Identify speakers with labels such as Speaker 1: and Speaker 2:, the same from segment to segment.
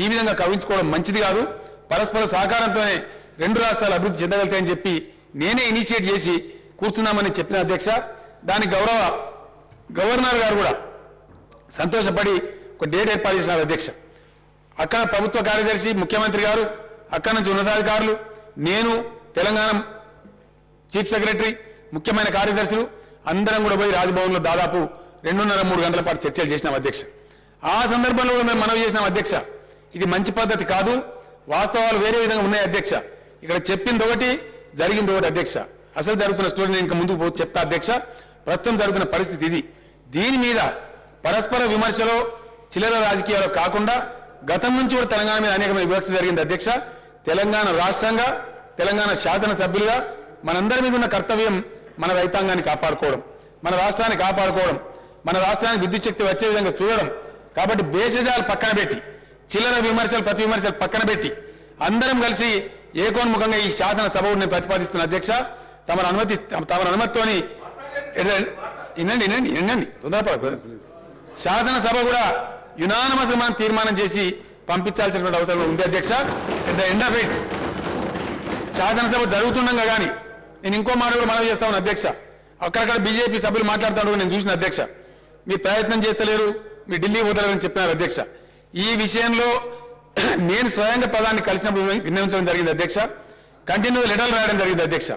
Speaker 1: ఈ విధంగా కవించుకోవడం మంచిది కాదు. పరస్పర సహకారంతోనే రెండు రాష్ట్రాలు అభివృద్ధి చెందగలుగుతాయని చెప్పి నేనే ఇనిషియేట్ చేసి కూర్చున్నామని చెప్పిన అధ్యక్ష. దానికి గౌరవ గవర్నర్ గారు కూడా సంతోషపడి ఒక డేట్ ఏర్పాటు చేసినారు అధ్యక్ష. అక్కడ ప్రభుత్వ కార్యదర్శి, ముఖ్యమంత్రి గారు, అక్కడి నుంచి ఉన్నతాధికారులు, నేను, తెలంగాణ చీఫ్ సెక్రటరీ, ముఖ్యమైన కార్యదర్శులు అందరం కూడా పోయి రాజ్భవన్లో దాదాపు 2.5-3 గంటల పాటు చర్చలు చేసినాం అధ్యక్ష. ఆ సందర్భంలో కూడా మేము మనవి చేసినాం అధ్యక్ష, ఇది మంచి పద్ధతి కాదు, వాస్తవాలు వేరే విధంగా ఉన్నాయి అధ్యక్ష. ఇక్కడ చెప్పింది ఒకటి, జరిగింది ఒకటి అధ్యక్ష. అసలు జరుగుతున్న స్టోరీ నేను ఇంకా ముందుకు చెప్తా అధ్యక్ష. ప్రస్తుతం జరుగుతున్న పరిస్థితి ఇది. దీని మీద పరస్పర విమర్శలో చిల్లర రాజకీయాలు కాకుండా గతం నుంచి కూడా తెలంగాణ మీద అనేకమైన వివక్ష జరిగింది అధ్యక్ష. తెలంగాణ రాష్ట్రంగా, తెలంగాణ శాసనసభ్యులుగా మనందరి మీద ఉన్న కర్తవ్యం మన రైతాంగాన్ని కాపాడుకోవడం, మన రాష్ట్రాన్ని కాపాడుకోవడం, మన రాష్ట్రానికి విద్యుత్ శక్తి వచ్చే విధంగా చూడడం. కాబట్టి బేసిజాలు పక్కన పెట్టి, చిల్లర విమర్శలు, ప్రతి విమర్శలు పక్కన పెట్టి అందరం కలిసి ఏకోన్ముఖంగా ఈ శాసనసభ నేను ప్రతిపాదిస్తున్న అధ్యక్ష. తమ అనుమతితోని వినండి తొందరపడ శాసనసభ కూడా యునానమస్ మనం తీర్మానం చేసి పంపించాల్సినటువంటి అవసరం ఉంది అధ్యక్ష. At the end of it శాసనసభ జరుగుతుండగా కానీ నేను ఇంకో మాట కూడా మనవి చేస్తా ఉన్నా అధ్యక్ష. అక్కడక్కడ బీజేపీ సభ్యులు మాట్లాడుతూ నేను చూసిన అధ్యక్ష, మీ ప్రయత్నం చేస్తలేరు, మీ ఢిల్లీ పోతలేరని చెప్పినారు అధ్యక్ష. ఈ విషయంలో నేను స్వయంగా ప్రధాని కలిసినప్పుడు విన్నవించడం జరిగింది అధ్యక్ష. కంటిన్యూ లెటర్లు రాయడం జరిగింది అధ్యక్ష.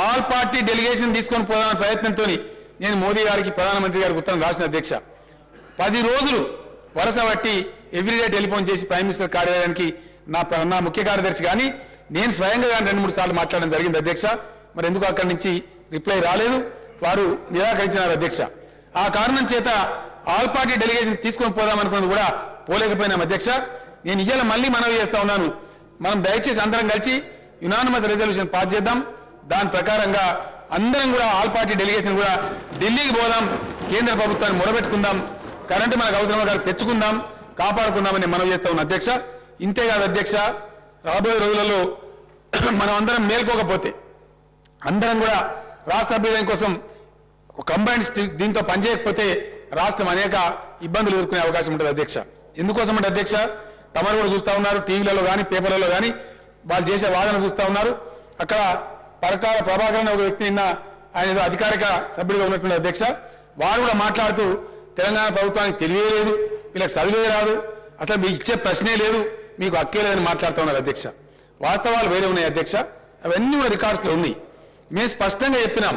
Speaker 1: ఆల్ పార్టీ డెలిగేషన్ తీసుకొని పోదామన్న ప్రయత్నంతో నేను మోదీ గారికి, ప్రధానమంత్రి గారికి ఉత్తరం రాసిన అధ్యక్ష. 10 రోజులు వరుస బట్టి ఎవ్రీడే టెలిఫోన్ చేసి ప్రైమ్ మినిస్టర్ కార్యాలయానికి నా ముఖ్య కార్యదర్శి కానీ నేను స్వయంగా కానీ 2-3 సార్లు మాట్లాడడం జరిగింది అధ్యక్ష. మరి ఎందుకు అక్కడి నుంచి రిప్లై రాలేదు, వారు నిరాకరించినారు అధ్యక్ష. ఆ కారణం చేత ఆల్ పార్టీ డెలిగేషన్ తీసుకొని పోదామనుకున్నది కూడా పోలేకపోయినాం అధ్యక్ష. నేను ఇవాళ మళ్ళీ మనవి చేస్తా ఉన్నాను, మనం దయచేసి అందరం కలిసి యునానిమస్ రెజల్యూషన్ పాస్ చేద్దాం. దాని ప్రకారంగా అందరం కూడా ఆల్ పార్టీ డెలిగేషన్ కూడా ఢిల్లీకి పోదాం, కేంద్ర ప్రభుత్వాన్ని మొరబెట్టుకుందాం, కరెంటు మనకు అవసరమో గారికి తెచ్చుకుందాం, కాపాడుకుందామని మనవి చేస్తా ఉన్నాం అధ్యక్ష. ఇంతేకాదు అధ్యక్ష, రాబోయే రోజులలో మనం అందరం మేల్కోకపోతే, అందరం కూడా రాష్ట్ర అభ్యుదయం కోసం కంబైన్డ్ దీంతో పనిచేయకపోతే రాష్ట్రం అనేక ఇబ్బందులు ఎదుర్కొనే అవకాశం ఉంటుంది అధ్యక్ష. ఎందుకోసం అంటే అధ్యక్ష, తమరు కూడా చూస్తా ఉన్నారు, టీవీలలో కానీ పేపర్లలో కానీ వాళ్ళు చేసే వాదన చూస్తా ఉన్నారు. అక్కడ పరకాల ప్రభాకరన్ ఒక వ్యక్తి నిన్న ఆయన ఏదో అధికారిక సభ్యుడిగా ఉన్నటువంటి అధ్యక్ష, వారు కూడా మాట్లాడుతూ తెలంగాణ ప్రభుత్వానికి తెలివే లేదు, వీళ్ళకి చదివే రాదు, అసలు మీకు ఇచ్చే ప్రశ్నే లేదు, మీకు హక్కే లేదని మాట్లాడుతూ ఉన్నారు అధ్యక్ష. వాస్తవాలు వేరే ఉన్నాయి అధ్యక్ష, అవన్నీ కూడా రికార్డ్స్లో ఉన్నాయి. మేము స్పష్టంగా చెప్పినాం,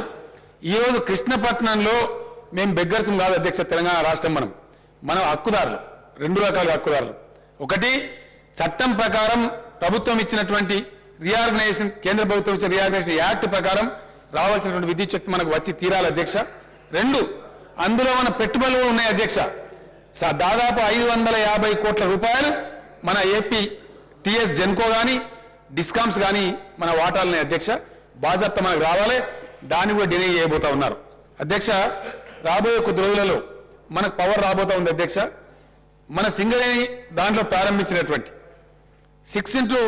Speaker 1: ఈ రోజు కృష్ణపట్నంలో మేము బెగ్గర్స్ కాదు అధ్యక్ష. తెలంగాణ రాష్ట్రం మనం హక్కుదారులు, 2 రకాల హక్కుదారులు. ఒకటి, చట్టం ప్రకారం ప్రభుత్వం ఇచ్చినటువంటి రీఆర్గనైజేషన్, కేంద్ర ప్రభుత్వం ఇచ్చిన రీఆర్గనైజేషన్ యాక్ట్ ప్రకారం రావాల్సినటువంటి విద్యుత్ శక్తి మనకు వచ్చి తీరాలి అధ్యక్ష. 2, అందులో మన పెట్టుబడులు ఉన్నాయి అధ్యక్ష. దాదాపు 550 కోట్ల రూపాయలు మన ఏపీ టీఎస్ జెన్కో కానీ డిస్కామ్స్ కానీ మన వాటాలని అధ్యక్ష బాజాప్తా మనకు రావాలి. దాన్ని కూడా డిలే చేయబోతా ఉన్నారు అధ్యక్ష. రాబోయే కొద్ది రోజులలో మనకు పవర్ రాబోతా ఉంది అధ్యక్ష. మన సింగరేణి దాంట్లో ప్రారంభించినటువంటి 2x600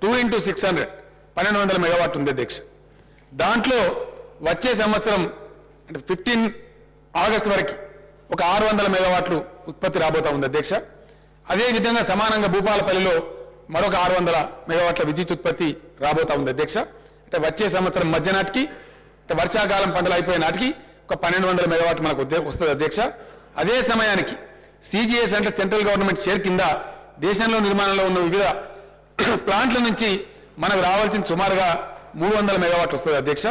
Speaker 1: 1200 మెగావాట్ ఉంది అధ్యక్ష. దాంట్లో వచ్చే సంవత్సరం అంటే 15 ఆగస్టు వరకు ఒక 600 మెగావాట్లు ఉత్పత్తి రాబోతా ఉంది అధ్యక్ష. అదేవిధంగా సమానంగా భూపాలపల్లిలో మరొక 600 మెగావాట్ల విద్యుత్ ఉత్పత్తి రాబోతా ఉంది అధ్యక్ష. అంటే వచ్చే సంవత్సరం మధ్య నాటికి, అంటే వర్షాకాలం పంటలు అయిపోయే నాటికి ఒక 1200 మెగావాట్లు మనకు వస్తుంది అధ్యక్ష. అదే సమయానికి సిజిఎస్ అంటే సెంట్రల్ గవర్నమెంట్ షేర్ కింద దేశంలో నిర్మాణంలో ఉన్న వివిధ ప్లాంట్ల నుంచి మనకు రావాల్సిన సుమారుగా 300 మెగావాట్లు వస్తుంది అధ్యక్ష.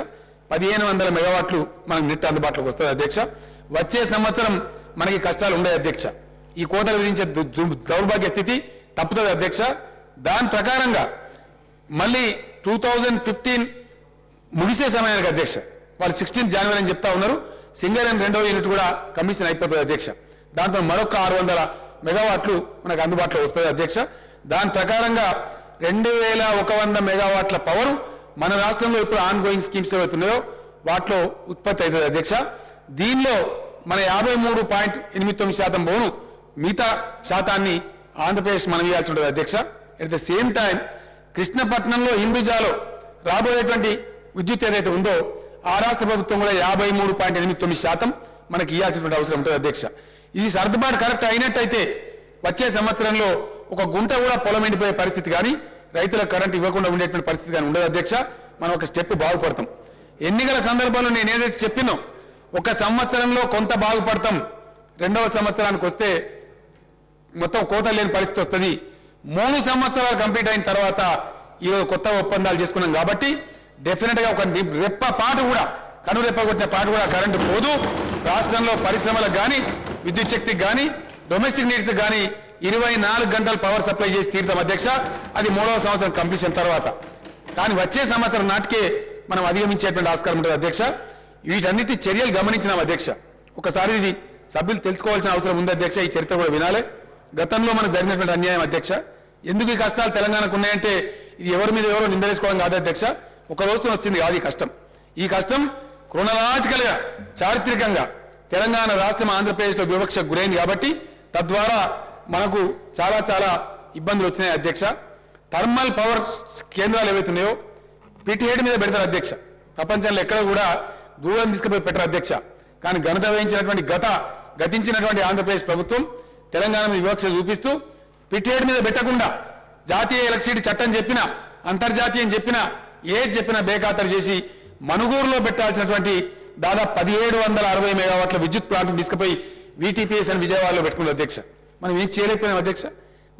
Speaker 1: 1500 మెగావాట్లు మనకు నెట్ అందుబాటులోకి వస్తుంది అధ్యక్ష. వచ్చే సంవత్సరం మనకి కష్టాలు ఉండే అధ్యక్ష. ఈ కోతలు విధించే దౌర్భాగ్య స్థితి తప్పుతుంది అధ్యక్ష. దాని ప్రకారంగా మళ్ళీ 2015 ముగిసే సమయానికి అధ్యక్ష, వాళ్ళు 16 జనవరి అని చెప్తా ఉన్నారు, సింగరేణి 2వ యూనిట్ కూడా కమిషన్ అయిపోతుంది అధ్యక్ష. దాంతో మరొక 600 మెగావాట్లు మనకు అందుబాటులో వస్తుంది అధ్యక్ష. దాని ప్రకారంగా 2100 మెగావాట్ల పవర్ మన రాష్ట్రంలో ఇప్పుడు ఆన్ గోయింగ్ స్కీమ్స్ ఏవైతున్నాయో వాటిలో ఉత్పత్తి అవుతుంది అధ్యక్ష. దీనిలో మన 53.89% పోను, మిగతా శాతాన్ని ఆంధ్రప్రదేశ్ మనం ఇవ్వాల్సి ఉంటుంది అధ్యక్ష. అట్ ద సేమ్ టైం కృష్ణపట్నంలో హిందూజాలో రాబోయేటువంటి విద్యుత్ ఏదైతే ఉందో ఆ రాష్ట్ర ప్రభుత్వం కూడా 53.89% మనకి ఇవ్వాల్సినటువంటి అవసరం ఉంటుంది అధ్యక్ష. ఈ సర్దుబాటు కరెక్ట్ అయినట్టయితే వచ్చే సంవత్సరంలో ఒక గుంట కూడా పొలం ఎండిపోయే పరిస్థితి కానీ రైతులకు కరెంట్ ఇవ్వకుండా ఉండేటువంటి పరిస్థితి కానీ ఉండదు అధ్యక్ష. మనం ఒక స్టెప్ బాగుపడతాం. ఎన్నికల సందర్భంలో నేను ఏదైతే చెప్పినో ఒక సంవత్సరంలో కొంత బాగుపడతాం, రెండవ సంవత్సరానికి వస్తే మొత్తం కోత లేని పరిస్థితి వస్తుంది. 3 సంవత్సరాలు కంప్లీట్ అయిన తర్వాత ఈరోజు కొత్త ఒప్పందాలు చేసుకున్నాం కాబట్టి డెఫినెట్ గా ఒక రెప్ప పాటు కూడా కనురెప్ప కొట్టిన పాటు కూడా కరెంటు పోదు. రాష్ట్రంలో పరిశ్రమలకు కానీ విద్యుత్ శక్తికి కానీ డొమెస్టిక్ నీడ్స్ కానీ 24 గంటలు పవర్ సప్లై చేసి తీరుతాం అధ్యక్ష. అది 3వ సంవత్సరం కంప్లీషన్ తర్వాత. కానీ వచ్చే సంవత్సరం నాటికే మనం అధిగమించేటువంటి ఆస్కారం ఉంటుంది అధ్యక్ష. వీటన్నిటి చర్యలు గమనించినాం అధ్యక్ష. ఒకసారి ఇది సభ్యులు తెలుసుకోవాల్సిన అవసరం ఉంది అధ్యక్ష. ఈ చరిత్ర కూడా వినాలి. గతంలో మనకు జరిగినటువంటి అన్యాయం అధ్యక్ష. ఎందుకు ఈ కష్టాలు తెలంగాణకు ఉన్నాయంటే ఇది ఎవరి మీద ఎవరో నిందలేసుకోవడం కాదు అధ్యక్ష. ఒక రోజుతో వచ్చింది కాదు ఈ కష్టం. ఈ కష్టం క్రోనలాజికల్ గా చారిత్రకంగా తెలంగాణ రాష్ట్రం ఆంధ్రప్రదేశ్లో వివక్షకు గురైంది కాబట్టి తద్వారా మనకు చాలా చాలా ఇబ్బందులు వచ్చినాయి అధ్యక్ష. థర్మల్ పవర్ కేంద్రాలు ఏవైతున్నాయో పిటిహెడ్ మీద పెడతారు అధ్యక్ష. ప్రపంచంలో ఎక్కడ కూడా దూరం తీసుకుపోయి పెట్టరు అధ్యక్ష. కానీ ఘనత వహించినటువంటి గతించినటువంటి ఆంధ్రప్రదేశ్ ప్రభుత్వం తెలంగాణ మీద వివక్ష చూపిస్తూ పిటిహెడ్ మీద పెట్టకుండా జాతీయ ఎలక్ట్రిసిటీ చట్టం చెప్పినా అంతర్జాతీయం చెప్పినా ఏది చెప్పినా బేఖాతరు చేసి మనుగూరులో పెట్టాల్సినటువంటి దాదాపు 1760 మెగావాట్ల విద్యుత్ ప్లాంట్ తీసుకుపోయి వీటీపీఎస్ అని విజయవాడలో పెట్టుకున్నారు అధ్యక్ష. మనం ఏం చేయలేకపోయినాం అధ్యక్ష.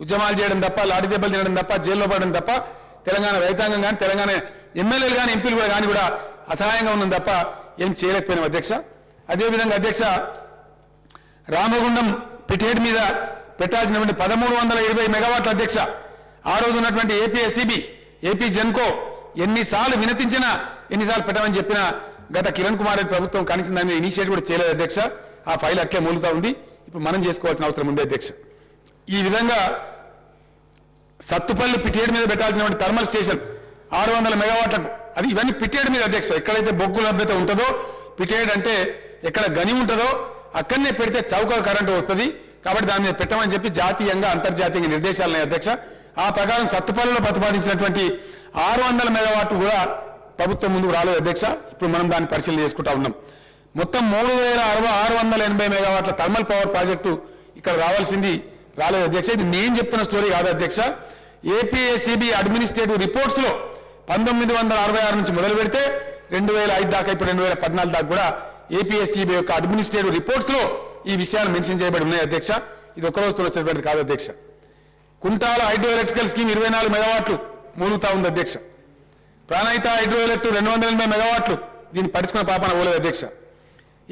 Speaker 1: ఉద్యమాలు చేయడం తప్ప, లాఠీ దెబ్బలు తినడం తప్ప, జైల్లో పడడం తప్ప తెలంగాణ రైతాంగం కానీ తెలంగాణ ఎమ్మెల్యేలు కానీ ఎంపీలు కూడా కానీ కూడా అసహాయంగా ఉన్నాం తప్ప ఏం చేయలేకపోయినాం అధ్యక్ష. అదేవిధంగా అధ్యక్ష రామగుండం పిటిహెడ్ మీద పెట్టాల్సినటువంటి 1320 మెగావాట్ల అధ్యక్ష. ఆ రోజు ఉన్నటువంటి ఏపీఎస్సీబీ, ఏపీ జెన్కో ఎన్నిసార్లు వినతించినా ఎన్నిసార్లు పెట్టమని చెప్పినా గత కిరణ్ కుమార్ రెడ్డి ప్రభుత్వం కనీసం దాన్ని ఇనిషియేటివ్ కూడా చేయలేదు అధ్యక్ష. ఆ ఫైల్ అట్లే మూలుతా ఉంది. ఇప్పుడు మనం చేసుకోవాల్సిన అవసరం ఉంది అధ్యక్ష. ఈ విధంగా సత్తుపల్లి పిటిహెడ్ మీద పెట్టాల్సినటువంటి థర్మల్ స్టేషన్ 600 మెగావాట్లకు అది ఇవన్నీ పిటిహెడ్ మీద అధ్యక్ష. ఎక్కడైతే బొగ్గు లభ్యత ఉంటుందో పిటిహెడ్ అంటే ఎక్కడ గని ఉంటుందో అక్కడనే పెడితే చౌక కరెంటు వస్తుంది కాబట్టి దాని మీద పెట్టమని చెప్పి జాతీయంగా అంతర్జాతీయంగా నిర్దేశాలున్నాయి అధ్యక్ష. ఆ ప్రకారం సత్తుపల్లిలో ప్రతిపాదించినటువంటి 600 మెగావాట్లు కూడా ప్రభుత్వం ముందుకు రాలేదు అధ్యక్ష. ఇప్పుడు మనం దాన్ని పరిశీలన చేసుకుంటా ఉన్నాం. మొత్తం 3680 మెగావాట్ల థర్మల్ పవర్ ప్రాజెక్టు ఇక్కడ రావాల్సింది రాలేదు అధ్యక్ష. ఇది నేను చెప్తున్న స్టోరీ కాదు అధ్యక్ష. ఏపీఎస్సీబీ అడ్మినిస్ట్రేటివ్ రిపోర్ట్స్ లో 1966 నుంచి మొదలు పెడితే 2005 దాకా ఇప్పుడు 2014 దాకా కూడా ఏపీఎస్సీబీ యొక్క అడ్మినిస్ట్రేటివ్ రిపోర్ట్స్ లో ఈ విషయాలు మెన్షన్ చేయబడి ఉన్నాయి అధ్యక్ష. ఇది ఒక్క రోజుతో వచ్చేటువంటిది కాదు అధ్యక్ష. కుంటాల హైడ్రో ఎలక్ట్రికల్ స్కీమ్ 24 మెగావాట్లు మూలుగుతా ఉంది అధ్యక్ష. ప్రాణహిత హైడ్రో ఎలక్ట్రిక్ 280 మెగావాట్లు దీన్ని పట్టించుకున్న పాపన పోలేదు అధ్యక్ష.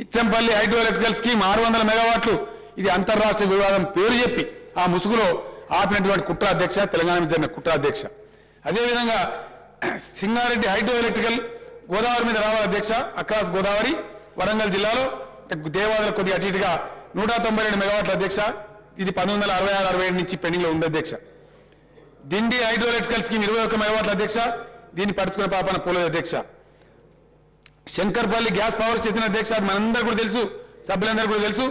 Speaker 1: ఇచ్చంపల్లి హైడ్రో ఎలక్ట్రికల్ స్కీమ్ 600 మెగావాట్లు ఇది అంతర్రాష్ట్ర వివాదం పేరు చెప్పి ఆ ముసుగులో ఆపినటువంటి కుట్ర అధ్యక్ష, తెలంగాణ మీద జరిగిన కుట్ర అధ్యక్ష. అదేవిధంగా సింగారెడ్డి హైడ్రో ఎలక్ట్రికల్ గోదావరి మీద రావాలి అధ్యక్ష. అక్రాస్ గోదావరి వరంగల్ జిల్లాలో దేవాదుల కొద్దిగా అటు ఇటుగా 192 మెగావాట్ల అధ్యక్ష. ఇది 1966-67 నుంచి పెండింగ్ లో ఉంది అధ్యక్ష. దిండి హైడ్రో ఎలక్ట్రికల్ స్కీమ్ 21 మెగావాట్ల అధ్యక్ష. దీన్ని పట్టుకునే పాపన పోలేదు అధ్యక్ష. శంకర్పల్లి గ్యాస్ పవర్ స్టేషన్ అధ్యక్ష, అది మనందరూ కూడా తెలుసు, సభ్యులందరూ కూడా తెలుసు.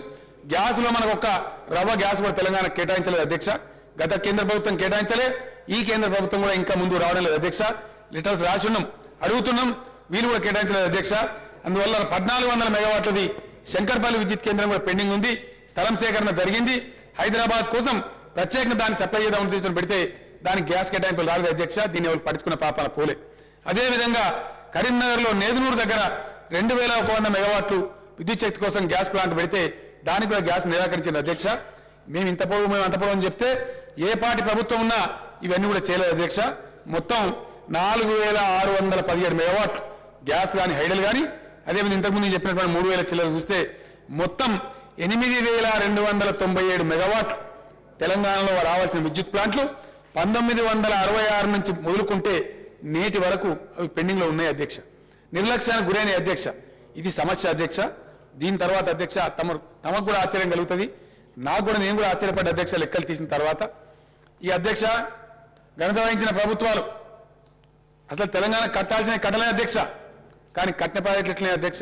Speaker 1: గ్యాస్ లో మనకు ఒక్క రవ్వ గ్యాస్ కూడా తెలంగాణ కేటాయించలేదు అధ్యక్ష. గత కేంద్ర ప్రభుత్వం కేటాయించలే, ఈ కేంద్ర ప్రభుత్వం కూడా ఇంకా ముందు రావడం లేదు అధ్యక్ష. లెటర్స్ రాసి ఉన్నాం, అడుగుతున్నాం, వీళ్ళు కూడా కేటాయించలేదు అధ్యక్ష. అందువల్ల 1400 మెగావాట్లది శంకర్పల్లి విద్యుత్ కేంద్రం కూడా పెండింగ్ ఉంది. స్థలం సేకరణ జరిగింది. హైదరాబాద్ కోసం ప్రత్యేకంగా దాన్ని సప్లై చేద్దామని తీసుకుని పెడితే దానికి గ్యాస్ కేటాయింపులు రాలేదు అధ్యక్ష. దీన్ని ఎవరు పట్టించుకున్న పాపాన పోలే. అదేవిధంగా కరీంనగర్ లో నేదునూరు దగ్గర 2100 మెగావాట్లు విద్యుత్ శక్తి కోసం గ్యాస్ ప్లాంట్ పెడితే దానికి కూడా గ్యాస్ నిరాకరించింది అధ్యక్ష. మేము ఇంత పొడవు మేము అంత పొడవు అని చెప్తే ఏ పార్టీ ప్రభుత్వం ఉన్నా ఇవన్నీ కూడా చేయలేదు అధ్యక్ష. మొత్తం 4617 మెగావాట్లు గ్యాస్ కానీ హైడల్ కానీ అదేవిధంగా ఇంతకుముందు చెప్పినటువంటి 3000 చిల్లర చూస్తే మొత్తం 8297 మెగావాట్లు తెలంగాణలో రావాల్సిన విద్యుత్ ప్లాంట్లు 1966 నుంచి మొదలుకుంటే నేటి వరకు అవి పెండింగ్ లో ఉన్నాయి అధ్యక్ష. నిర్లక్ష్యానికి గురైన అధ్యక్ష. ఇది సమస్య అధ్యక్ష. దీని తర్వాత అధ్యక్ష తమకు కూడా ఆశ్చర్యం కలుగుతుంది, నాకు కూడా నేను కూడా ఆశ్చర్యపడ్డ అధ్యక్ష లెక్కలు తీసిన తర్వాత. ఈ అధ్యక్ష ఘనత వహించిన ప్రభుత్వాలు అసలు తెలంగాణ కట్టాల్సిన కట్టలే అధ్యక్ష. కానీ కట్టిన ప్రాజెక్టులు ఎట్లనే అధ్యక్ష.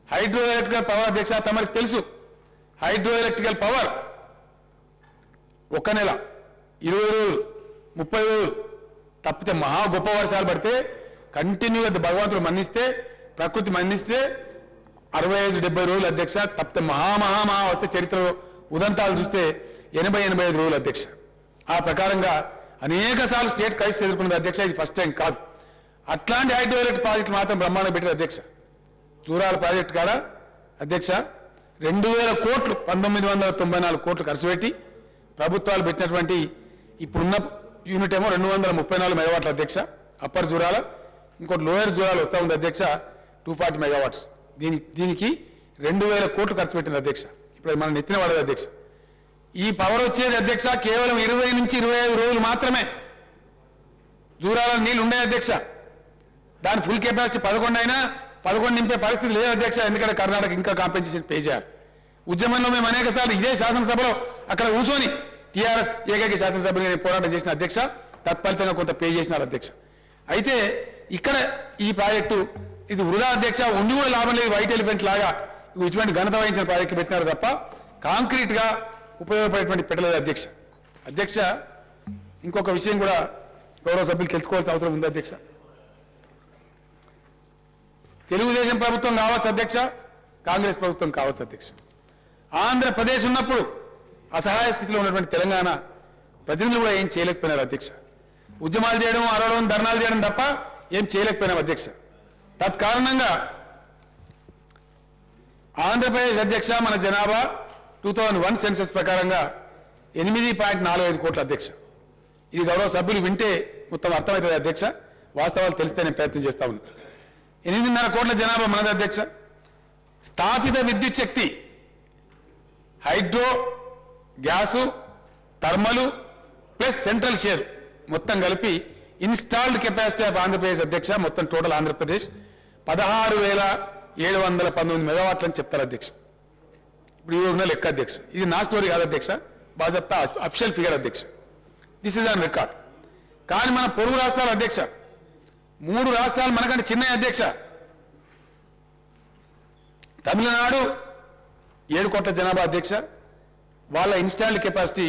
Speaker 1: హైడ్రో ఎలక్ట్రికల్ పవర్ అధ్యక్ష తమకు తెలుసు. హైడ్రో ఎలక్ట్రికల్ పవర్ 1 నెల 20 రోజులు 30 రోజులు తప్పితే మహా గొప్ప వర్షాలు పడితే కంటిన్యూగా భగవంతుడు మన్నిస్తే ప్రకృతి మన్నిస్తే 65-70 రోజులు అధ్యక్ష. తప్పితే మహా వస్తే చరిత్రలో ఉదంతాలు చూస్తే 80-85 రోజులు అధ్యక్ష. ఆ ప్రకారంగా అనేక సార్లు స్టేట్ క్రైసిస్ ఎదుర్కొన్నది అధ్యక్ష. ఇది ఫస్ట్ టైం కాదు. అట్లాంటి హైడ్రోఎలక్ట్రిక్ ప్రాజెక్టు మాత్రం బ్రహ్మాండం పెట్టిన అధ్యక్ష. జూరాల ప్రాజెక్టు కాడ అధ్యక్ష 2000 కోట్లు 1994 కోట్లు ఖర్చు పెట్టి ప్రభుత్వాలు పెట్టినటువంటి ఇప్పుడున్న యూనిట్ ఏమో 234 మెగావాట్ల అధ్యక్ష అప్పర్ జూరాల, ఇంకోటి లోయర్ జూరాల వస్తా ఉంది అధ్యక్ష 240 మెగావాట్స్. దీనికి 2000 కోట్లు ఖర్చు పెట్టింది అధ్యక్ష. ఇప్పుడు మనం నెత్తిన పడదు అధ్యక్ష. ఈ పవర్ వచ్చేది అధ్యక్ష కేవలం 20 నుంచి 25 రోజులు మాత్రమే జూరాల నీళ్లు ఉండే అధ్యక్ష. దాని ఫుల్ కెపాసిటీ 11 అయినా 11 నింపే పరిస్థితి లేదు అధ్యక్ష. ఎందుకంటే కర్ణాటక ఇంకా కాంపెన్సేషన్ పే చేయాలి. ఉద్యమంలో మేము అనేక సార్లు ఇదే శాసనసభలో అక్కడ కూర్చొని టీఆర్ఎస్ ఏకైక శాసనసభని పోరాటం చేసిన అధ్యక్ష. తత్ఫలితంగా కొంత పే చేసినారు అధ్యక్ష. అయితే ఇక్కడ ఈ ప్రాజెక్టు ఇది వృధా అధ్యక్ష. ఉండి కూడా లాభం లేదు. వైట్ ఎలిఫెంట్ లాగా ఇటువంటి ఘనత వహించిన ప్రాజెక్టు పెట్టినారు తప్ప కాంక్రీట్ గా ఉపయోగపడేటువంటి పెట్టలేదు అధ్యక్ష. అధ్యక్ష ఇంకొక విషయం కూడా గౌరవ సభ్యులు తెలుసుకోవాల్సిన అవసరం ఉంది అధ్యక్ష. తెలుగుదేశం ప్రభుత్వం కావచ్చు అధ్యక్ష, కాంగ్రెస్ ప్రభుత్వం కావచ్చు అధ్యక్ష. ఆంధ్రప్రదేశ్ ఉన్నప్పుడు అసహాయ స్థితిలో ఉన్నటువంటి తెలంగాణ ప్రతినిధులు కూడా ఏం చేయలేకపోయినారు అధ్యక్ష. ఉద్యమాలు చేయడం, అరవడం, ధర్నాలు చేయడం తప్ప ఏం చేయలేకపోయినాం అధ్యక్ష. తత్కారణంగా ఆంధ్రప్రదేశ్ అధ్యక్ష మన జనాభా 2001 సెన్సస్ ప్రకారంగా 8.45 కోట్ల అధ్యక్ష. ఇది గౌరవ సభ్యులు వింటే మొత్తం అర్థమవుతుంది అధ్యక్ష. వాస్తవాలు తెలిస్తే నేను ప్రయత్నం చేస్తా ఉన్నాను. 8.5 కోట్ల జనాభా మనది అధ్యక్ష. స్థాపిత విద్యుత్ శక్తి hydro, gas, thermal plus central share మొత్తం కలిపి ఇన్స్టాల్డ్ కెపాసిటీ ఆఫ్ ఆంధ్రప్రదేశ్ అధ్యక్ష మొత్తం టోటల్ ఆంధ్రప్రదేశ్ 16,719 మెగావాట్లు అని చెప్తారు అధ్యక్ష. ఇప్పుడు ఈ ఉన్న లెక్క అధ్యక్ష. ఇది నా స్టోరీ కాదు అధ్యక్ష, బాజప్తా అఫిషియల్ ఫిగర్ అధ్యక్ష. This is on record. కానీ మన పొరుగు రాష్ట్రాలు అధ్యక్ష 3 రాష్ట్రాలు మనకంటే చిన్న అధ్యక్ష. తమిళనాడు 7 కోట్ల జనాభా అధ్యక్ష. వాళ్ళ ఇన్స్టాల్డ్ కెపాసిటీ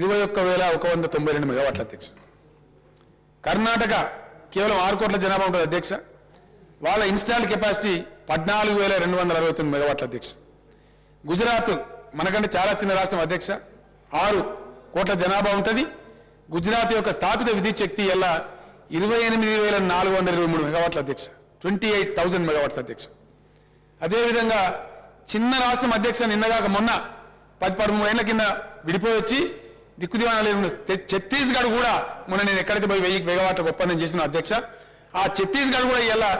Speaker 1: 21,192 మెగావాట్ల అధ్యక్ష. కర్ణాటక కేవలం 6 కోట్ల జనాభా ఉంటుంది అధ్యక్ష. వాళ్ళ ఇన్స్టాల్డ్ కెపాసిటీ 14,269 మెగావాట్ల అధ్యక్ష. గుజరాత్ మనకంటే చాలా చిన్న రాష్ట్రం అధ్యక్ష. 6 కోట్ల జనాభా ఉంటుంది. గుజరాత్ యొక్క స్థాపిత విద్యుత్ శక్తి ఎలా 28,423 మెగావాట్ల అధ్యక్ష. 28,000 మెగావాట్స్ అధ్యక్ష. అదేవిధంగా చిన్న రాష్ట్రం అధ్యక్ష నిన్నగాక మొన్న 13 ఏళ్ల కింద విడిపోయి వచ్చి దిక్కుదివాణాలు ఛత్తీస్గఢ్ కూడా మొన్న నేను ఎక్కడికి పోయి 1000 మెగావాట్లకు ఒప్పందం చేసిన అధ్యక్ష. ఆ ఛత్తీస్గఢ్ కూడా ఇలా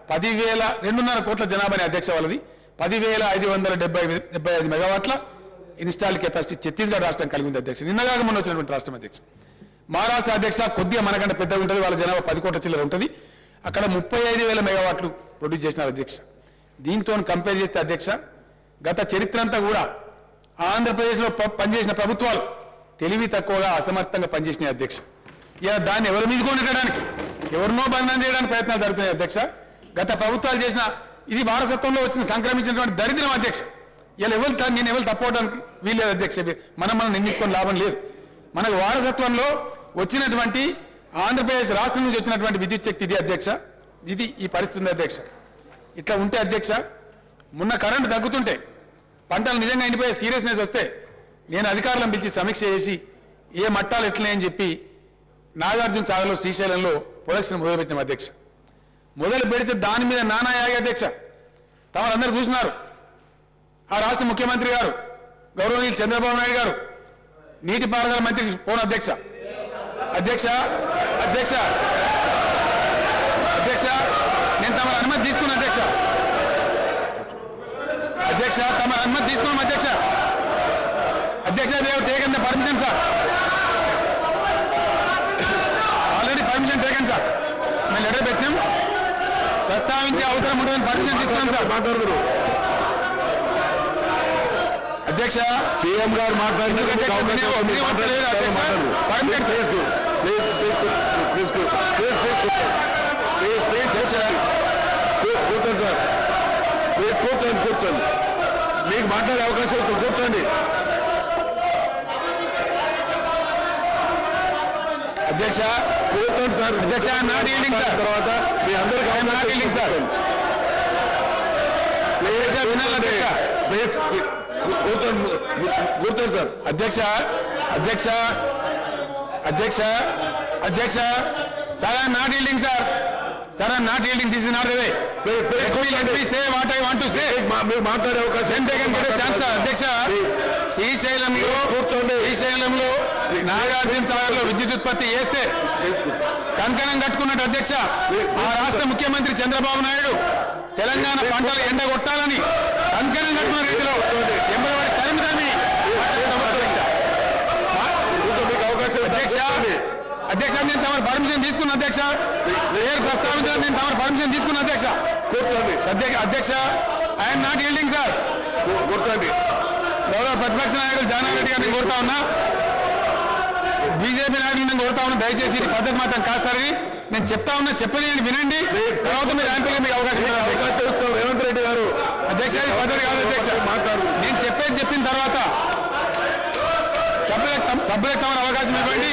Speaker 1: 2.5 కోట్ల జనాభాని అధ్యక్ష. వాళ్ళది 10,575 మెగావాట్ల ఇన్స్టాల్డ్ కెపాసిటీ ఛత్తీస్గఢ్ రాష్ట్రం కలిగి ఉంది అధ్యక్ష. నిన్నగాక మొన్న వచ్చినటువంటి రాష్ట్రం అధ్యక్ష. మహారాష్ట్ర అధ్యక్ష కొద్దిగా మనకంటే పెద్దగా ఉంటుంది. వాళ్ళ జనాభా 10 కోట్ల చిల్లర ఉంటుంది. అక్కడ 35,000 మెగావాట్లు ప్రొడ్యూస్ చేసినారు అధ్యక్ష. దీంతో కంపేర్ చేస్తే అధ్యక్ష గత చరిత్ర అంతా కూడా ఆంధ్రప్రదేశ్లో పనిచేసిన ప్రభుత్వాలు తెలివి తక్కువగా అసమర్థంగా పనిచేసినాయి అధ్యక్ష. ఇలా దాన్ని ఎవరి మీద కొనడానికి ఎవరినో బంధనం చేయడానికి ప్రయత్నాలు జరుగుతున్నాయి అధ్యక్ష. గత ప్రభుత్వాలు చేసిన ఇది వారసత్వంలో వచ్చిన సంక్రమించినటువంటి దరిద్రం అధ్యక్ష. ఇలా నేను ఎవరు తప్పవడానికి వీల్లేదు అధ్యక్ష. మనం నిందించుకొని లాభం లేదు. మనకు వారసత్వంలో వచ్చినటువంటి ఆంధ్రప్రదేశ్ రాష్ట్రం నుంచి వచ్చినటువంటి విద్యుత్ శక్తి ఇది అధ్యక్ష. ఇది ఈ పరిస్థితి ఉంది అధ్యక్ష. ఇట్లా ఉంటే అధ్యక్ష మొన్న కరెంటు తగ్గుతుంటే పంటలు నిజంగా ఎండిపోయే సీరియస్నెస్ వస్తే నేను అధికారులను పిలిచి సమీక్ష చేసి ఏ మట్టాలు ఎట్లనే చెప్పి నాగార్జున సాగర్లో శ్రీశైలంలో ప్రొడక్షన్ మొదలుపెట్టిన అధ్యక్ష. మొదలు పెడితే దాని మీద నానా యాగి అధ్యక్ష. తమరందరూ చూసినారు. ఆ రాష్ట్ర ముఖ్యమంత్రి గారు గౌరవనీయులు చంద్రబాబు నాయుడు గారు నీటిపారుదల మంత్రి పోను అధ్యక్ష. అధ్యక్ష అధ్యక్ష అధ్యక్ష నేను తమ అనుమతి తీసుకున్నా అధ్యక్ష. అధ్యక్ష తమ అనుమతి తీసుకున్నాం అధ్యక్ష. అధ్యక్ష taken the permission sir. Already permission taken sir. మేము లెటర్ పెట్టినాం. ప్రస్తావించే అవసరం ఉంటుందని పర్మిషన్ తీసుకున్నాం సార్. మాట్లాడుతున్నారు అధ్యక్ష. సీఎం గారు మాట్లాడుతున్నారు. కూర్చోండి సార్. కూర్చోండి. మీకు మాట్లాడే అవకాశం కూర్చోండి అధ్యక్ష. కూర్చోండి సార్. అధ్యక్ష నాట్ ఈల్డింగ్ సార్. తర్వాత మీ అందరికీ నాట్ ఈల్డింగ్ సార్. వినాలి అధ్యక్ష. కూర్చోండి సార్. అధ్యక్ష అధ్యక్ష అధ్యక్ష అధ్యక్ష sir I'm not yielding sir sir I'm not yielding this is not the way say what I want to say
Speaker 2: మీరు మాట్లాడే అవకాశం
Speaker 1: ఛాన్స్ అధ్యక్ష శ్రీశైలంలో
Speaker 2: కూర్చోండి.
Speaker 1: శ్రీశైలంలో నాగార్జున సాగర్ లో విద్యుత్ ఉత్పత్తి చేస్తే కంకణం కట్టుకున్నట్టు అధ్యక్ష ఆ రాష్ట్ర ముఖ్యమంత్రి చంద్రబాబు నాయుడు తెలంగాణ పంటలు ఎండగొట్టాలని కంకణం కట్టుకున్న రీతిలో ఎంబడి తరిమిదని అధ్యక్ష అధ్యక్ష నేను తమ పర్మిషన్ తీసుకున్న అధ్యక్ష పేరు ప్రస్తావించాలని నేను తమ పర్మిషన్ తీసుకున్న అధ్యక్ష
Speaker 2: కూర్చోండి.
Speaker 1: అధ్యక్ష ఐఎమ్ నాట్ ఈల్డింగ్ సార్
Speaker 2: కూర్చోండి.
Speaker 1: గౌరవ ప్రతిపక్ష నాయకులు జానారెడ్డి గారిని కోరుతా ఉన్నా బీజేపీ నాయకులు నేను కోరుతా ఉన్నా దయచేసి ఈ పద్ధతి మాత్రం కాస్తారని నేను చెప్తా ఉన్నా చెప్పలేని వినండి తర్వాత మీరు యాంకర్గా మీకు అవకాశం ఇవ్వాలి అధ్యక్ష.
Speaker 2: రేవంత్ రెడ్డి గారు
Speaker 1: అధ్యక్ష ఈ పద్ధతి కాదు అధ్యక్ష
Speaker 2: మాట్లాడు.
Speaker 1: నేను చెప్పేది చెప్పిన తర్వాత సభ్యులకు తమరు అవకాశం ఇవ్వండి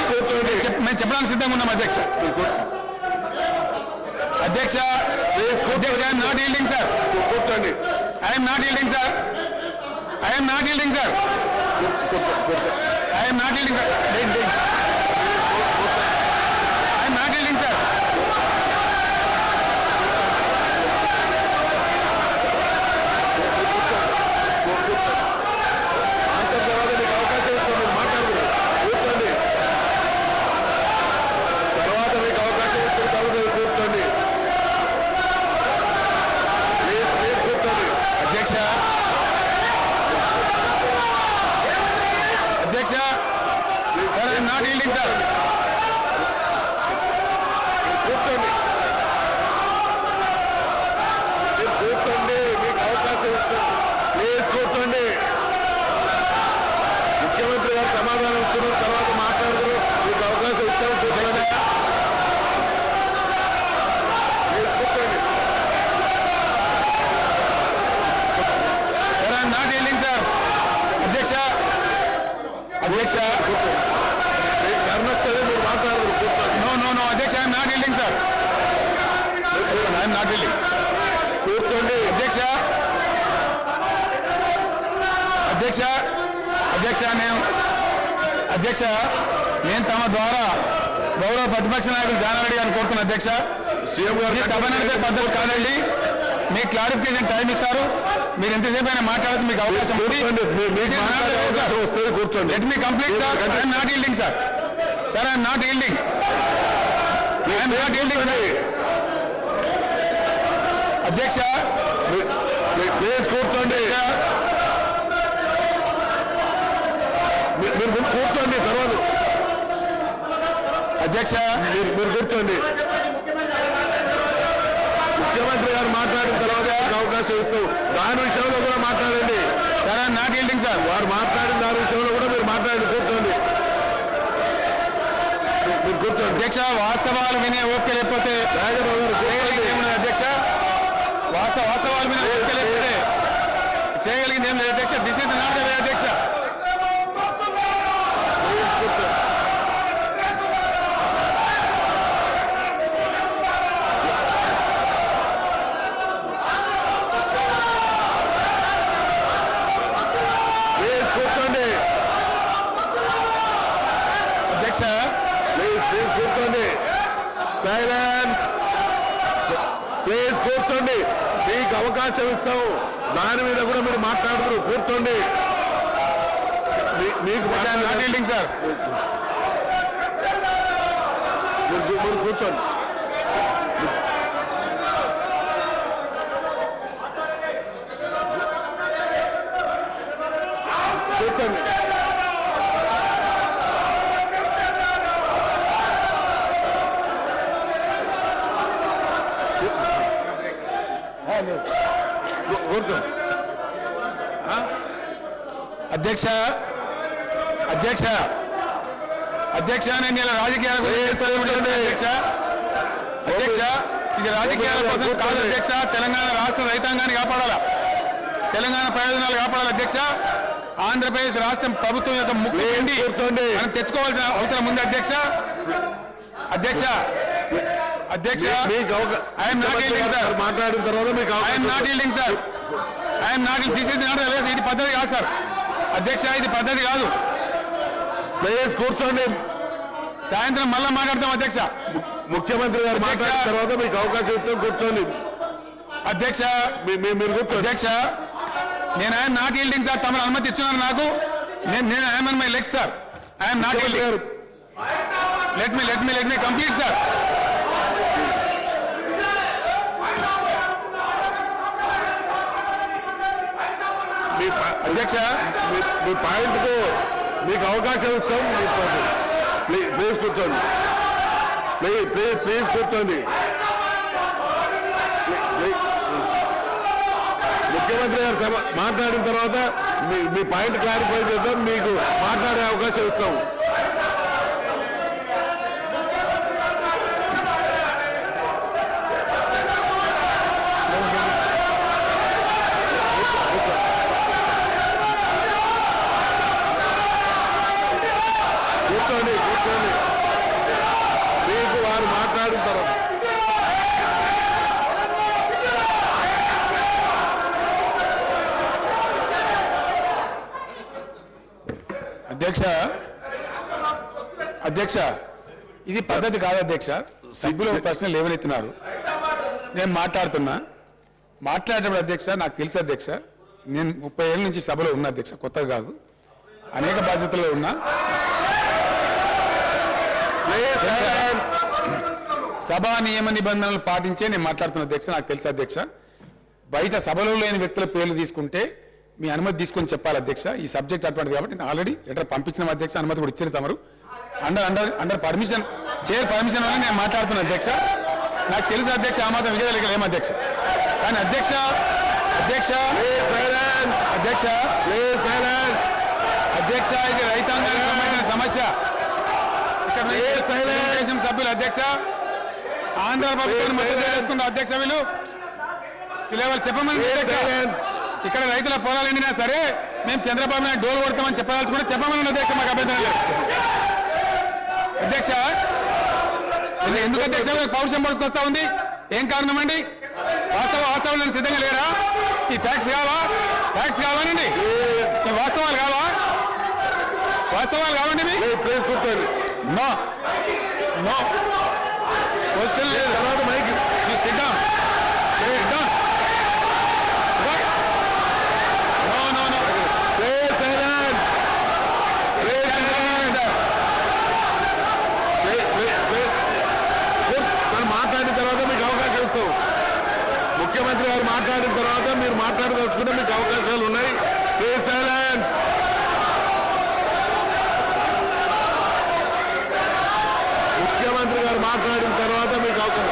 Speaker 1: మేము చెప్పడానికి సిద్ధంగా ఉన్నాం అధ్యక్ష అధ్యక్ష అధ్యక్ష ఐఎమ్ నాట్ ఈల్డింగ్ సార్
Speaker 2: కూర్చోండి.
Speaker 1: I'm not yielding sir I'm not yielding sir I'm not yielding sir I'm not yielding sir
Speaker 2: అంత తర్వాత మీకు అవకాశం ఇస్తాం. మీరు మాట్లాడదు. కూర్చోండి. తర్వాత మీకు అవకాశం ఇచ్చిన తర్వాత మీరు కూర్చోండి. ప్లీజ్ కూర్చోండి.
Speaker 1: అధ్యక్ష అధ్యక్ష sir I'm not yielding sir
Speaker 2: కూర్చోండి. మీరు కూర్చోండి. మీకు అవకాశం ఇస్తాం. ప్లీజ్ కూర్చోండి. ముఖ్యమంత్రి గారు సమాధానం ఇస్తున్నారు. తర్వాత మాట్లాడుతున్నారు. మీకు అవకాశం ఇస్తాం. కూర్చోండి. మీరు కూర్చోండి.
Speaker 1: Sir I'm not yielding sir అధ్యక్ష అధ్యక్ష
Speaker 2: మీకు కర్ణొస్తుంది. మీరు మాట్లాడరు. కూర్చోండి.
Speaker 1: నో నో నో అధ్యక్ష I'm not yielding sir I'm not yielding
Speaker 2: కూర్చోండి.
Speaker 1: అధ్యక్ష అధ్యక్ష అధ్యక్ష నేను తమ ద్వారా గౌరవ ప్రతిపక్ష నాయకులు జానారెడ్డి గారిని కోరుతున్న అధ్యక్ష
Speaker 2: సీఎం గారు
Speaker 1: ఈ సభ నడిపే పద్ధతి కాదండి మీ క్లారిఫికేషన్ టైం ఇస్తారు మీరు ఎంతసేపు అయినా మాట్లాడచ్చు మీకు అవకాశం ఉంది
Speaker 2: మీకు మాట్లాడే అవకాశం వస్తుంది. కూర్చోండి.
Speaker 1: Let me complete sir I'm not yielding sir sir I'm not yielding I'm not yielding అధ్యక్ష
Speaker 2: ప్లీజ్ కూర్చోండి. మీరు ముందు కూర్చోండి. తర్వాత
Speaker 1: అధ్యక్ష
Speaker 2: మీరు కూర్చోండి. ముఖ్యమంత్రి గారు మాట్లాడిన తర్వాత మీకు అవకాశం ఇస్తూ దాని విషయంలో కూడా మాట్లాడండి.
Speaker 1: Sir I'm not yielding sir
Speaker 2: వారు మాట్లాడిన దాని విషయంలో కూడా మీరు మాట్లాడండి. కూర్చోండి. మీరు కూర్చోండి.
Speaker 1: అధ్యక్ష వాస్తవాలు వినే ఓపిక లేకపోతే
Speaker 2: రాజబాబు గారు
Speaker 1: చేయగలిగింది ఏమున్నది అధ్యక్ష వాస్తవాలు వినే ఓపిక లేకపోతే చేయగలిగింది ఏం లేదు అధ్యక్ష this is not the way అధ్యక్ష
Speaker 2: ప్లీజ్ కూర్చోండి. ప్లీజ్ కూర్చోండి.
Speaker 1: అధ్యక్ష
Speaker 2: ప్లీజ్ కూర్చోండి. సైలెన్స్. ప్లీజ్ కూర్చోండి. మీకు అవకాశం ఇస్తాం. దాని మీద కూడా మీరు మాట్లాడుతున్నారు. కూర్చోండి. మీకు
Speaker 1: నాట్ ఈల్డింగ్ సార్
Speaker 2: మీరు కూర్చోండి. కూర్చోండి. కూర్చోండి.
Speaker 1: అధ్యక్ష అధ్యక్ష అధ్యక్ష నేను ఇలా రాజకీయాల గురించి చేస్తాను అధ్యక్ష అధ్యక్ష ఇది రాజకీయాల కోసం కాదు అధ్యక్ష తెలంగాణ రాష్ట్ర రైతాంగాన్ని కాపాడాలా తెలంగాణ ప్రయోజనాలు కాపాడాలి అధ్యక్ష ఆంధ్రప్రదేశ్ రాష్ట్రం ప్రభుత్వం యొక్క ముక్కు పిండి
Speaker 2: కూర్చోండి.
Speaker 1: మనం తెచ్చుకోవాల్సిన అవసరం ఉంది అధ్యక్ష అధ్యక్ష అధ్యక్ష ఐఎమ్ నాట్ ఈల్డింగ్ సార్
Speaker 2: మాట్లాడిన తర్వాత మీకు
Speaker 1: I'm not yielding sir I'm not this is not ఇది పద్ధతి కాదు సార్ అధ్యక్ష ఇది పద్ధతి కాదు
Speaker 2: ప్లీజ్ కూర్చోండి.
Speaker 1: సాయంత్రం మళ్ళా మాట్లాడతాం అధ్యక్ష.
Speaker 2: ముఖ్యమంత్రి గారు మాట్లాడిన తర్వాత మీకు అవకాశం ఇస్తాం, కూర్చోండి.
Speaker 1: అధ్యక్ష
Speaker 2: మీరు కూర్చోండి.
Speaker 1: అధ్యక్ష నేను ఐఎమ్ నాట్ ఈల్డింగ్ సార్, తమరు అనుమతి ఇస్తున్నారు నాకు. నేను I'm on my leg sir, I'm not yielding. Let me complete sir. అధ్యక్ష
Speaker 2: మీ పాయింట్ కు మీకు అవకాశం ఇస్తాం. ప్లీజ్ కూర్చోండి. ప్లీజ్ కూర్చోండి. ముఖ్యమంత్రి గారు సభ మాట్లాడిన తర్వాత మీ పాయింట్ క్లారిఫై చేద్దాం, మీకు మాట్లాడే అవకాశం ఇస్తాం. కూర్చోండి. మీకు వారు మాట్లాడిన తర్వాత
Speaker 1: అధ్యక్ష ఇది పద్ధతి కాదు అధ్యక్ష. సభ్యులు ప్రశ్నలు లేవనెత్తినారు, నేను మాట్లాడేటప్పుడు అధ్యక్ష నాకు తెలుసు అధ్యక్ష, నేను 30 ఏళ్ళ నుంచి సభలో ఉన్నా అధ్యక్ష, కొత్తగా కాదు, అనేక బాధ్యతల్లో ఉన్నా. సభా నియమ నిబంధనలు పాటించే నేను మాట్లాడుతున్న అధ్యక్ష, నాకు తెలుసు అధ్యక్ష. బయట సభలో లేని వ్యక్తుల పేర్లు తీసుకుంటే మీ అనుమతి తీసుకొని చెప్పాలి అధ్యక్ష. ఈ సబ్జెక్ట్ అటువంటిది కాబట్టి నేను ఆల్రెడీ లెటర్ పంపించిన అధ్యక్ష, అనుమతి కూడా ఇచ్చారు తమరు. అండర్ పర్మిషన్, చైర్ పర్మిషన్ వల్ల నేను మాట్లాడుతున్నా అధ్యక్ష. నాకు తెలుసు అధ్యక్ష, ఆ మాత్రం విజయలేం అధ్యక్ష. కానీ అధ్యక్ష ఇది రైతాంగానికి సంబంధించిన సమస్య. ఇక్కడ తెలుగుదేశం సభ్యులు అధ్యక్ష, ఆంధ్ర ప్రభుత్వాన్ని మద్దతు చేసుకున్న అధ్యక్ష, వీళ్ళు చెప్పమని ఇక్కడ రైతుల పొలాలు ఎండినా సరే మేము చంద్రబాబు నాయుడు డోలు కొడతామని చెప్పాల్సుకుంటే చెప్పమని అధ్యక్ష, మాకు అభ్యంతరం లేదు అధ్యక్ష. ఎందుకు అధ్యక్ష పౌరుషం పడుచుకొస్తా ఉంది? ఏం కారణం అండి? వాస్తవాలు సిద్ధంగా లేరా? ఈ ఫ్యాక్ట్స్ కావాలండి, ఈ వాస్తవాలు కావండి.
Speaker 2: కూర్చోండి.
Speaker 1: నో క్వశ్చన్ లేదు.
Speaker 2: తర్వాత మైక్
Speaker 1: సిద్ధం.
Speaker 2: మాట్లాడిన తర్వాత మీకు అవకాశం ఇస్తాం. ముఖ్యమంత్రి గారు మాట్లాడిన తర్వాత మీరు మాట్లాడదలుచుకుంటే మీకు అవకాశాలు ఉన్నాయి. Please silence. ముఖ్యమంత్రి గారు మాట్లాడిన తర్వాత మీకు అవకాశం.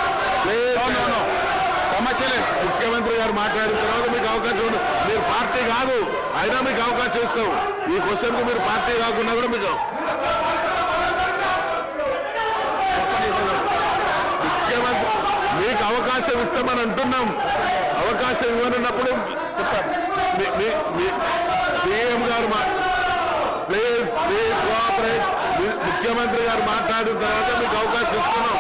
Speaker 1: సమస్య లేదు.
Speaker 2: ముఖ్యమంత్రి గారు మాట్లాడిన తర్వాత మీకు అవకాశం ఉంది. మీరు పార్టీ కాదు, అయినా మీకు అవకాశం ఇస్తాం. ఈ క్వశ్చన్ కు మీరు పార్టీ కాకుండా కూడా మీకు ముఖ్యమంత్రి మీకు అవకాశం ఇస్తామని అంటున్నాం. అవకాశం ఇవ్వనున్నప్పుడు సీఎం గారు ప్లీజ్ కోఆపరేట్. ముఖ్యమంత్రి గారు మాట్లాడిన తర్వాత మీకు అవకాశం ఇస్తున్నాం.